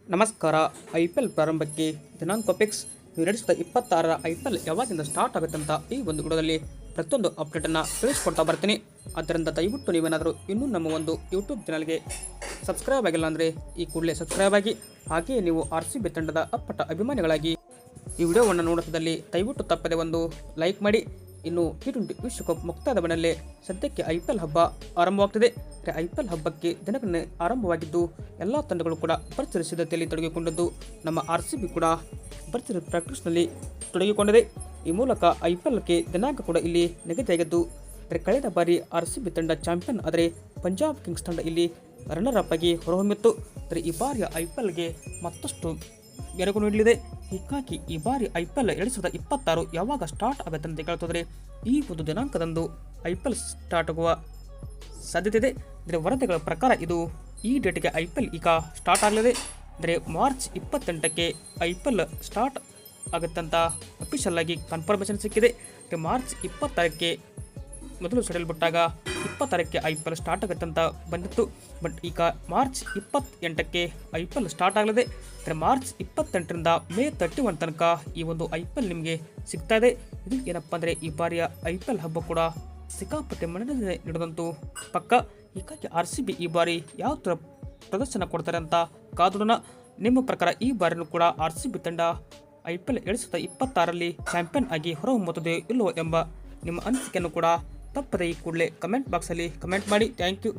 ನಮಸ್ಕಾರ. IPL ಪ್ರಾರಂಭಕ್ಕೆ ದಿನಾಂಕ fix 2026 IPL ಯಾವಾಗಿಂದ ಸ್ಟಾರ್ಟ್ ಆಗುತ್ತೆ ಅಂತ ಈ ಒಂದು ವಿಡಿಯೋದಲ್ಲಿ ಪ್ರತಿಯೊಂದು ಅಪ್ಡೇಟನ್ನು ತಿಳಿಸ್ಕೊಡ್ತಾ ಬರ್ತೀನಿ. ಆದ್ದರಿಂದ ದಯವಿಟ್ಟು ನೀವೇನಾದರೂ ಇನ್ನೂ ನಮ್ಮ ಒಂದು ಯೂಟ್ಯೂಬ್ ಚಾನಲ್ಗೆ ಸಬ್ಸ್ಕ್ರೈಬ್ ಆಗಿಲ್ಲ ಅಂದರೆ ಈ ಕೂಡಲೇ ಸಬ್ಸ್ಕ್ರೈಬ್ ಆಗಿ, ಹಾಗೆಯೇ ನೀವು RCB ತಂಡದ ಅಪ್ಪಟ ಅಭಿಮಾನಿಗಳಾಗಿ ಈ ವಿಡಿಯೋವನ್ನು ನೋಡುವುದರಲ್ಲಿ ದಯವಿಟ್ಟು ತಪ್ಪದೆ ಒಂದು ಲೈಕ್ ಮಾಡಿ. ಇನ್ನು T20 ವಿಶ್ವಕಪ್ ಮುಕ್ತಾಯದ ಬಣ್ಣಲ್ಲೇ ಸದ್ಯಕ್ಕೆ IPL ಹಬ್ಬ ಆರಂಭವಾಗ್ತಿದೆ. IPL ಹಬ್ಬಕ್ಕೆ ದಿನಗಣನೆ ಆರಂಭವಾಗಿದ್ದು ಎಲ್ಲ ತಂಡಗಳು ಕೂಡ ಭರ್ಜರಿ ಸಿದ್ಧತೆಯಲ್ಲಿ ತೊಡಗಿಕೊಂಡಿದ್ದು, ನಮ್ಮ RCB ಕೂಡ ಭರ್ಜರಿ ಪ್ರಾಕ್ಟೀಸ್ನಲ್ಲಿ ತೊಡಗಿಕೊಂಡಿದೆ. ಈ ಮೂಲಕ IPLಗೆ ದಿನಾಂಕ ಕೂಡ ಇಲ್ಲಿ ನಿಗದಿಯಾಗಿದ್ದು, ಕಳೆದ ಬಾರಿ RCB ತಂಡ ಚಾಂಪಿಯನ್ ಆದರೆ ಪಂಜಾಬ್ ಕಿಂಗ್ಸ್ ತಂಡ ಇಲ್ಲಿ ರನ್ನರ್ ಅಪ್ ಆಗಿ ಹೊರಹೊಮ್ಮಿತ್ತು. ಈ ಬಾರಿಯ IPLಗೆ ಮತ್ತಷ್ಟು ಮೆರುಗು ನೀಡಲಿದೆ. ಹೀಗಾಗಿ ಈ ಬಾರಿ IPL 2026 ಯಾವಾಗ ಸ್ಟಾರ್ಟ್ ಆಗುತ್ತೆ ಅಂತ ಕೇಳ್ತಿದ್ರೆ, ಈ ಒಂದು ದಿನಾಂಕದಂದು IPL ಸ್ಟಾರ್ಟ್ ಆಗುವ ಸಾಧ್ಯತೆ ಇದೆ. ಅಂದರೆ ವರದಿಗಳ ಪ್ರಕಾರ ಈ ಡೇಟ್ಗೆ IPL ಈಗ ಸ್ಟಾರ್ಟ್ ಆಗಲಿದೆ. ಅಂದರೆ ಮಾರ್ಚ್ 28ಕ್ಕೆ IPL ಸ್ಟಾರ್ಟ್ ಆಗುತ್ತಂತ ಅಫಿಷಿಯಲ್ ಆಗಿ ಕನ್ಫರ್ಮೇಷನ್ ಸಿಕ್ಕಿದೆ. ಮಾರ್ಚ್ 26ಕ್ಕೆ ಮೊದಲು ಶೆಡ್ಯೂಲ್ ಬಿಟ್ಟಾಗ 26ಕ್ಕೆ IPL ಸ್ಟಾರ್ಟ್ ಆಗುತ್ತೆ ಅಂತ ಬಂದಿತ್ತು. ಬಟ್ ಈಗ ಮಾರ್ಚ್ 28ಕ್ಕೆ IPL ಸ್ಟಾರ್ಟ್ ಆಗಲಿದೆ. ಅಂದರೆ ಮಾರ್ಚ್ 28ರಿಂದ ಮೇ 31 ತನಕ ಈ ಒಂದು IPL ನಿಮಗೆ ಸಿಗ್ತಾ ಇದೆ. ಇದು ಏನಪ್ಪ ಅಂದರೆ ಈ ಬಾರಿಯ IPL ಹಬ್ಬ ಕೂಡ ಸಿಕ್ಕಾಪಟ್ಟೆ ಮನರಂಜನೆ ನೀಡೋದಂತೂ ಪಕ್ಕ. ಹೀಗಾಗಿ RCB ಈ ಬಾರಿ ಯಾವ ಥರ ಪ್ರದರ್ಶನ ಕೊಡ್ತಾರೆ ಅಂತ ಕಾದೋಣ. ನಿಮ್ಮ ಪ್ರಕಾರ ಈ ಬಾರಿನೂ ಕೂಡ RCB ತಂಡ IPL 2026ರಲ್ಲಿ ಚಾಂಪಿಯನ್ ಆಗಿ ಹೊರಹೊಮ್ಮುತ್ತದೆ ಇಲ್ಲವೋ ಎಂಬ ನಿಮ್ಮ ಅನಿಸಿಕೆಯನ್ನು ಕೂಡ ತಪ್ಪದೆ ಈ ಕೂಡಲೇ ಕಮೆಂಟ್ ಬಾಕ್ಸಲ್ಲಿ ಕಮೆಂಟ್ ಮಾಡಿ. Thank you.